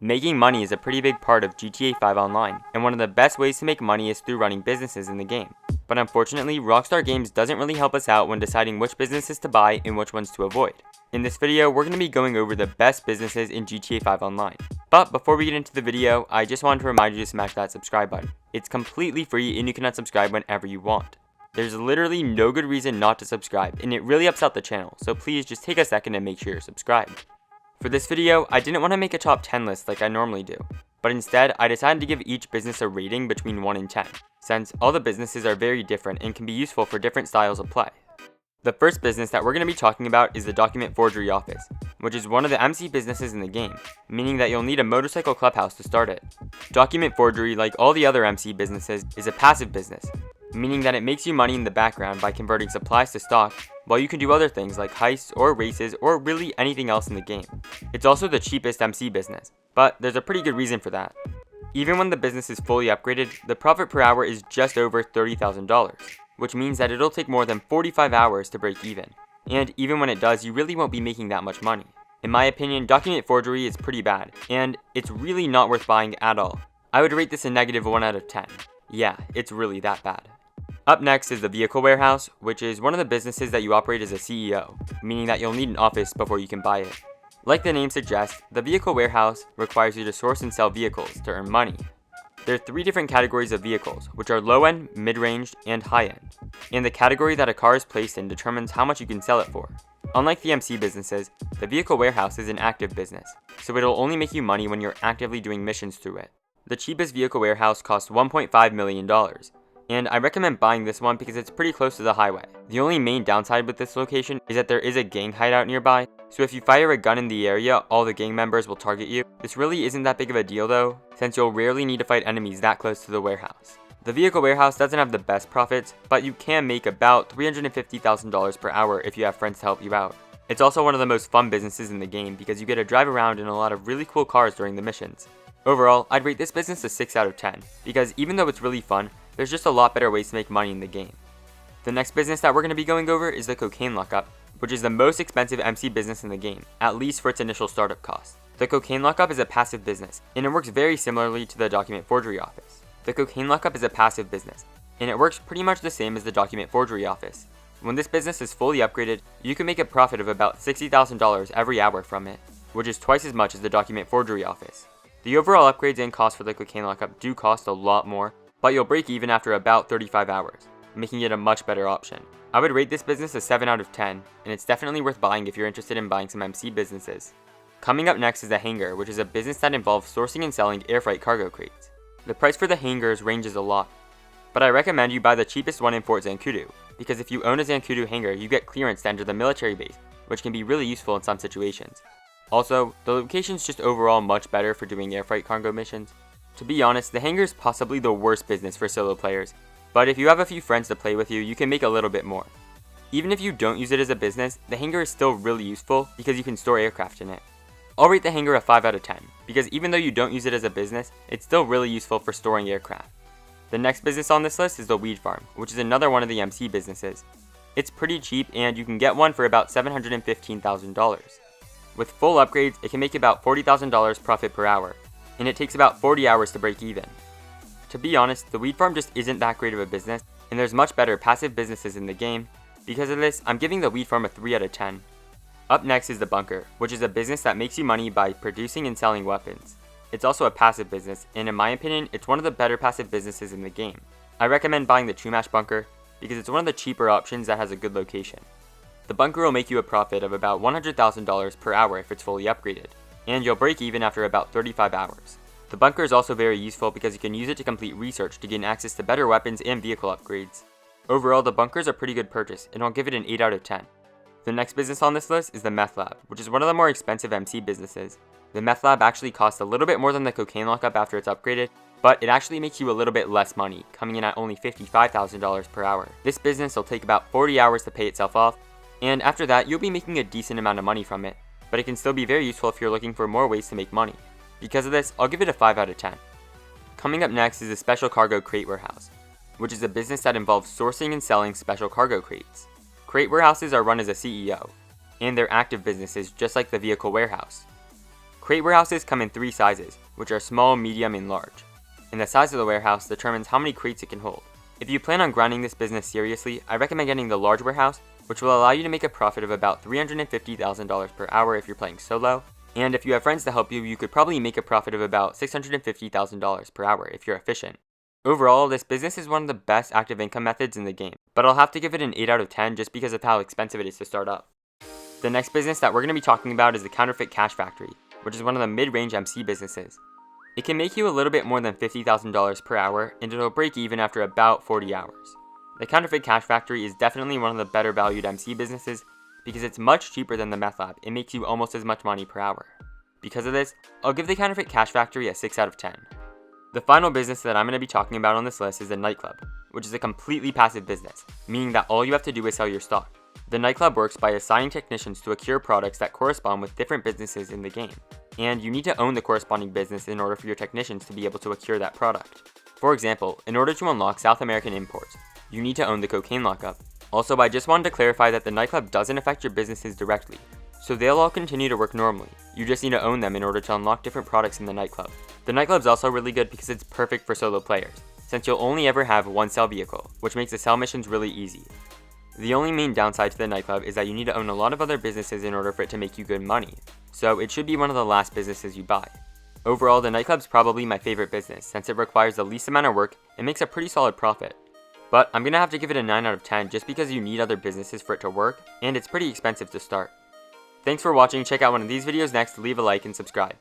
Making money is a pretty big part of GTA 5 Online, and one of the best ways to make money is through running businesses in the game. But unfortunately, Rockstar Games doesn't really help us out when deciding which businesses to buy and which ones to avoid. In this video, we're going to be going over the best businesses in GTA 5 Online. But before we get into the video, I just wanted to remind you to smash that subscribe button. It's completely free and you can unsubscribe whenever you want. There's literally no good reason not to subscribe, and it really helps out the channel, so please just take a second and make sure you're subscribed. For this video, I didn't want to make a top 10 list like I normally do, but instead I decided to give each business a rating between 1 and 10, since all the businesses are very different and can be useful for different styles of play. The first business that we're going to be talking about is the Document Forgery office, which is one of the MC businesses in the game, meaning that you'll need a motorcycle clubhouse to start it. Document Forgery, like all the other MC businesses, is a passive business, meaning that it makes you money in the background by converting supplies to stock, while you can do other things like heists or races or really anything else in the game. It's also the cheapest MC business, but there's a pretty good reason for that. Even when the business is fully upgraded, the profit per hour is just over $30,000, which means that it'll take more than 45 hours to break even. And even when it does, you really won't be making that much money. In my opinion, Document Forgery is pretty bad, and it's really not worth buying at all. I would rate this a negative 1 out of 10. Yeah, it's really that bad. Up next is the Vehicle Warehouse, which is one of the businesses that you operate as a CEO, meaning that you'll need an office before you can buy it. Like the name suggests, the Vehicle Warehouse requires you to source and sell vehicles to earn money. There are 3 different categories of vehicles, which are low-end, mid-range, and high-end, and the category that a car is placed in determines how much you can sell it for. Unlike the MC businesses, the Vehicle Warehouse is an active business, so it'll only make you money when you're actively doing missions through it. The cheapest Vehicle Warehouse costs $1.5 million, and I recommend buying this one because it's pretty close to the highway. The only main downside with this location is that there is a gang hideout nearby, so if you fire a gun in the area, all the gang members will target you. This really isn't that big of a deal though, since you'll rarely need to fight enemies that close to the warehouse. The Vehicle Warehouse doesn't have the best profits, but you can make about $350,000 per hour if you have friends to help you out. It's also one of the most fun businesses in the game because you get to drive around in a lot of really cool cars during the missions. Overall, I'd rate this business a 6 out of 10, because even though it's really fun, there's just a lot better ways to make money in the game. The next business that we're going to be going over is the Cocaine Lockup, which is the most expensive MC business in the game, at least for its initial startup cost. The Cocaine Lockup is a passive business, and it works very similarly to the Document Forgery office. The Cocaine Lockup is a passive business, and it works pretty much the same as the Document Forgery office. When this business is fully upgraded, you can make a profit of about $60,000 every hour from it, which is twice as much as the Document Forgery office. The overall upgrades and costs for the Cocaine Lockup do cost a lot more, but you'll break even after about 35 hours, making it a much better option. I would rate this business a 7 out of 10, and it's definitely worth buying if you're interested in buying some MC businesses. Coming up next is the Hangar, which is a business that involves sourcing and selling air freight cargo crates. The price for the Hangars ranges a lot, but I recommend you buy the cheapest one in Fort Zancudo, because if you own a Zancudo Hangar, you get clearance to enter the military base, which can be really useful in some situations. Also, the location's just overall much better for doing air freight cargo missions. To be honest, the Hangar is possibly the worst business for solo players, but if you have a few friends to play with you, you can make a little bit more. Even if you don't use it as a business, the Hangar is still really useful because you can store aircraft in it. I'll rate the Hangar a 5 out of 10, because even though you don't use it as a business, it's still really useful for storing aircraft. The next business on this list is the Weed Farm, which is another one of the MC businesses. It's pretty cheap and you can get one for about $715,000. With full upgrades, it can make about $40,000 profit per hour, and it takes about 40 hours to break even. To be honest, the Weed Farm just isn't that great of a business, and there's much better passive businesses in the game. Because of this, I'm giving the Weed Farm a 3 out of 10. Up next is the Bunker, which is a business that makes you money by producing and selling weapons. It's also a passive business, and in my opinion, it's one of the better passive businesses in the game. I recommend buying the True Match Bunker, because it's one of the cheaper options that has a good location. The Bunker will make you a profit of about $100,000 per hour if it's fully upgraded, and you'll break even after about 35 hours. The Bunker is also very useful because you can use it to complete research to gain access to better weapons and vehicle upgrades. Overall, the Bunker is a pretty good purchase, and I'll give it an 8 out of 10. The next business on this list is the Meth Lab, which is one of the more expensive MC businesses. The Meth Lab actually costs a little bit more than the Cocaine Lockup after it's upgraded, but it actually makes you a little bit less money, coming in at only $55,000 per hour. This business will take about 40 hours to pay itself off, and after that, you'll be making a decent amount of money from it, but it can still be very useful if you're looking for more ways to make money. Because of this, I'll give it a 5 out of 10. Coming up next is the Special Cargo Crate Warehouse, which is a business that involves sourcing and selling special cargo crates. Crate warehouses are run as a CEO, and they're active businesses just like the Vehicle Warehouse. Crate warehouses come in 3 sizes, which are small, medium, and large. And the size of the warehouse determines how many crates it can hold. If you plan on grinding this business seriously, I recommend getting the large warehouse, which will allow you to make a profit of about $350,000 per hour if you're playing solo. And if you have friends to help you, you could probably make a profit of about $650,000 per hour if you're efficient. Overall, this business is one of the best active income methods in the game, but I'll have to give it an 8 out of 10 just because of how expensive it is to start up. The next business that we're going to be talking about is the Counterfeit Cash Factory, which is one of the mid-range MC businesses. It can make you a little bit more than $50,000 per hour, and it'll break even after about 40 hours. The Counterfeit Cash Factory is definitely one of the better valued MC businesses because it's much cheaper than the Meth Lab. It makes you almost as much money per hour. Because of this, I'll give the Counterfeit Cash Factory a 6 out of 10. The final business that I'm going to be talking about on this list is the Nightclub, which is a completely passive business, meaning that all you have to do is sell your stock. The Nightclub works by assigning technicians to acquire products that correspond with different businesses in the game, and you need to own the corresponding business in order for your technicians to be able to acquire that product. For example, in order to unlock South American imports, you need to own the cocaine lockup. Also, I just wanted to clarify that the Nightclub doesn't affect your businesses directly, so they'll all continue to work normally. You just need to own them in order to unlock different products in the Nightclub. The Nightclub's also really good because it's perfect for solo players, since you'll only ever have one sell vehicle, which makes the sell missions really easy. The only main downside to the Nightclub is that you need to own a lot of other businesses in order for it to make you good money, so it should be one of the last businesses you buy. Overall, the Nightclub's probably my favorite business since it requires the least amount of work and makes a pretty solid profit. But I'm gonna have to give it a 9 out of 10 just because you need other businesses for it to work, and it's pretty expensive to start. Thanks for watching. Check out one of these videos next, leave a like and subscribe.